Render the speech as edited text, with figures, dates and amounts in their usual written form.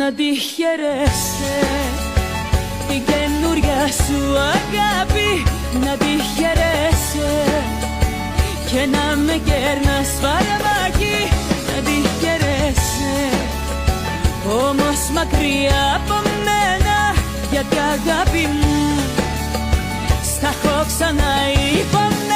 να τη χαιρέσαι, την καινούρια σου αγάπη να τη χαιρέσαι, και να με κέρνας φαρμάκι να τη χαιρέσαι. Όμως μακριά από μένα, γιατί αγάπη μου στα έχω ξαναϋπομείνει.